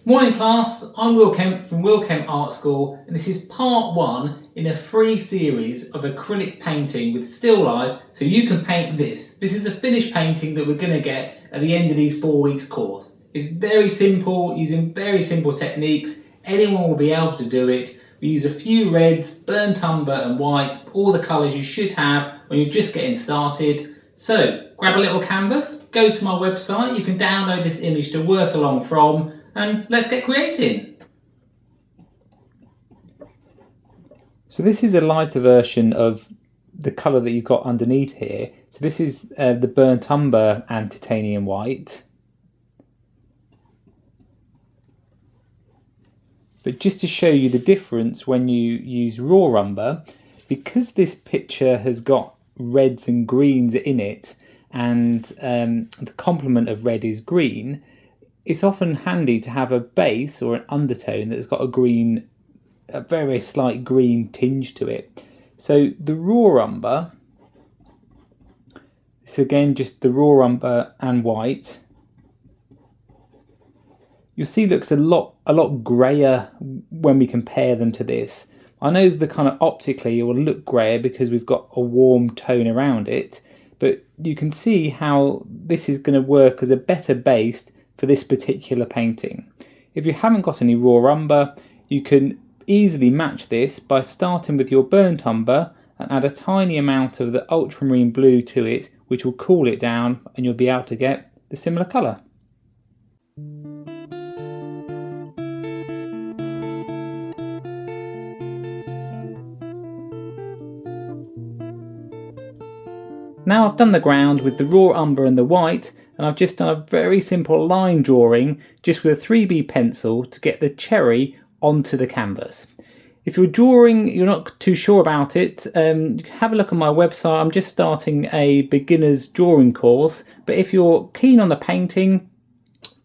Morning class, I'm Will Kemp from Will Kemp Art School, and this is part one in a free series of acrylic painting with still life so you can paint this. This is a finished painting that we're going to get at the end of these 4 weeks course. It's very simple, using very simple techniques. Anyone will be able to do it. We use a few reds, burnt umber and whites, all the colours you should have when you're just getting started. So grab a little canvas, go to my website, you can download this image to work along from, and let's get creating. So this is a lighter version of the colour that you've got underneath here. So this is the burnt umber and titanium white. But just to show you the difference when you use raw umber, because this picture has got reds and greens in it, and the complement of red is green, it's often handy to have a base or an undertone that's got a very slight green tinge to it. So the raw umber, this again just the raw umber and white, you'll see looks a lot greyer when we compare them to this. I know the kind of optically it will look greyer because we've got a warm tone around it, but you can see how this is going to work as a better base for this particular painting. If you haven't got any raw umber, you can easily match this by starting with your burnt umber and add a tiny amount of the ultramarine blue to it, which will cool it down, and you'll be able to get the similar colour. Now I've done the ground with the raw umber and the white, and I've just done a very simple line drawing just with a 3B pencil to get the cherry onto the canvas. If you're drawing, you're not too sure about it, have a look on my website. I'm just starting a beginner's drawing course, but if you're keen on the painting,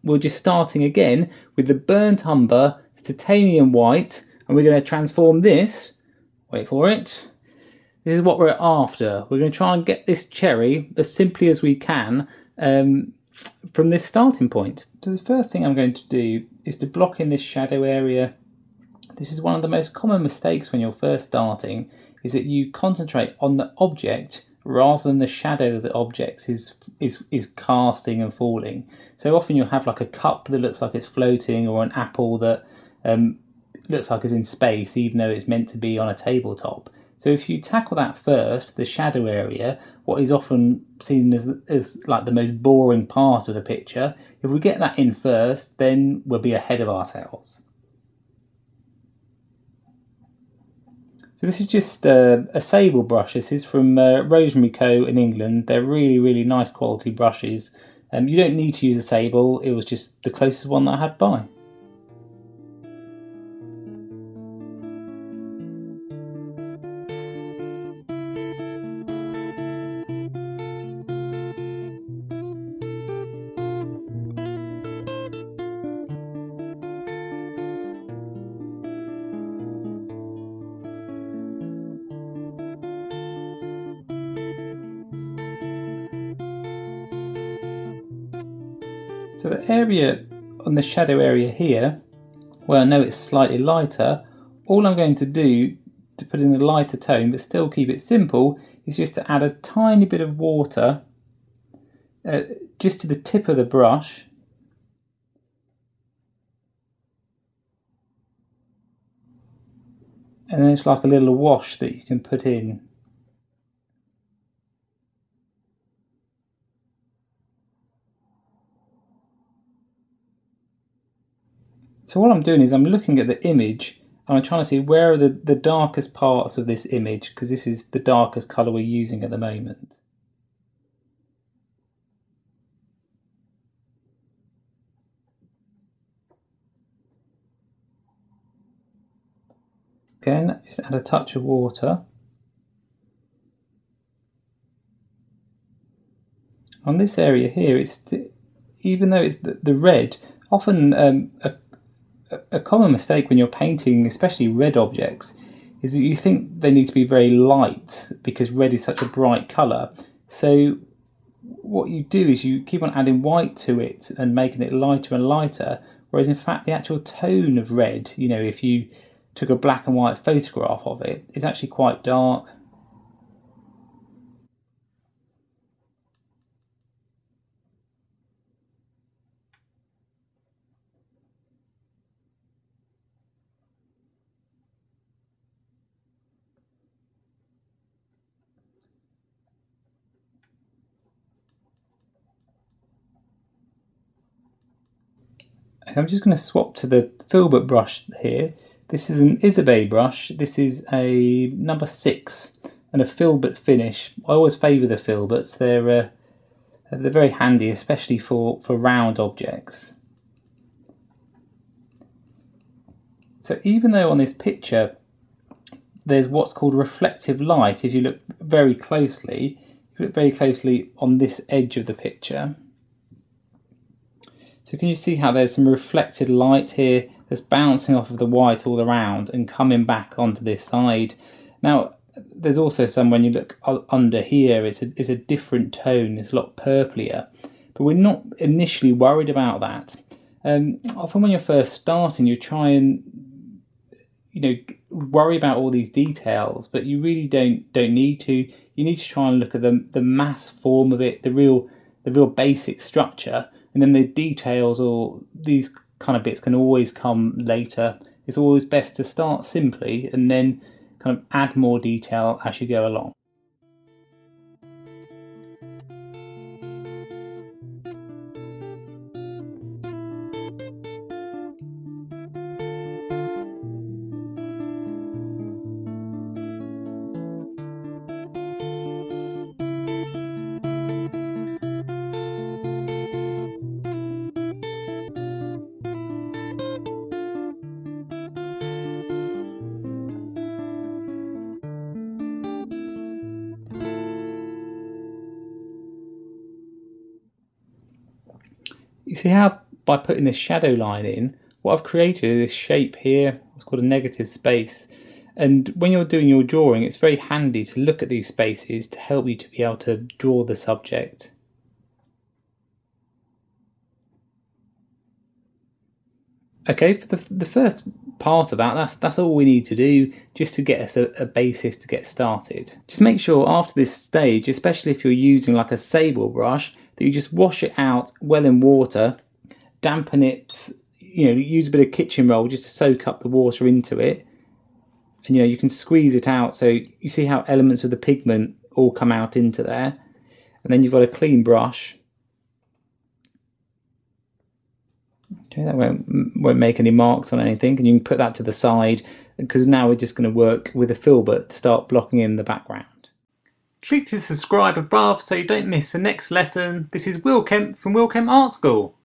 we're just starting again with the burnt umber, titanium white, and we're going to transform this, wait for it, this is what we're after. We're going to try and get this cherry as simply as we can from this starting point. So the first thing I'm going to do is to block in this shadow area. This is one of the most common mistakes when you're first starting, is that you concentrate on the object rather than the shadow that the object is casting and falling. So often you'll have like a cup that looks like it's floating, or an apple that looks like it's in space even though it's meant to be on a tabletop. So if you tackle that first, the shadow area, what is often seen as like the most boring part of the picture, if we get that in first, then we'll be ahead of ourselves. So this is just a sable brush. This is from Rosemary Co in England. They're really nice quality brushes. You don't need to use a sable, it was just the closest one that I had by. So the area on the shadow area here, where I know it's slightly lighter, all I'm going to do to put in a lighter tone but still keep it simple is just to add a tiny bit of water just to the tip of the brush. And then it's like a little wash that you can put in. So what I'm doing is I'm looking at the image and I'm trying to see where are the darkest parts of this image, because this is the darkest colour we're using at the moment. Again, just add a touch of water. On this area here, even though it's the red, often a common mistake when you're painting, especially red objects, is that you think they need to be very light because red is such a bright colour. So what you do is you keep on adding white to it and making it lighter and lighter, whereas in fact the actual tone of red, you know, if you took a black and white photograph of it, is actually quite dark. I'm just going to swap to the filbert brush here. This is an Isabey brush. This is a number 6 and a filbert finish. I always favour the filberts. They're very handy, especially for round objects. So even though on this picture there's what's called reflective light, if you look very closely, on this edge of the picture. So can you see how there's some reflected light here that's bouncing off of the white all around and coming back onto this side? Now, there's also some, when you look under here, it's a different tone, it's a lot purplier. But we're not initially worried about that. Often when you're first starting, you try and, you know, worry about all these details, but you really don't need to. You need to try and look at the mass form of it, the real basic structure. And then the details or these kind of bits can always come later. It's always best to start simply and then kind of add more detail as you go along. You see how by putting this shadow line in, what I've created is this shape here, what's called a negative space. And when you're doing your drawing, it's very handy to look at these spaces to help you to be able to draw the subject. Okay, for the first part of that's all we need to do just to get us a basis to get started. Just make sure after this stage, especially if you're using like a sable brush, that you just wash it out well in water, dampen it, you know, use a bit of kitchen roll just to soak up the water into it. And you know, you can squeeze it out so you see how elements of the pigment all come out into there. And then you've got a clean brush. Okay, that won't make any marks on anything, and you can put that to the side because now we're just going to work with a filbert to start blocking in the background. Click to subscribe above so you don't miss the next lesson. This is Will Kemp from Will Kemp Art School.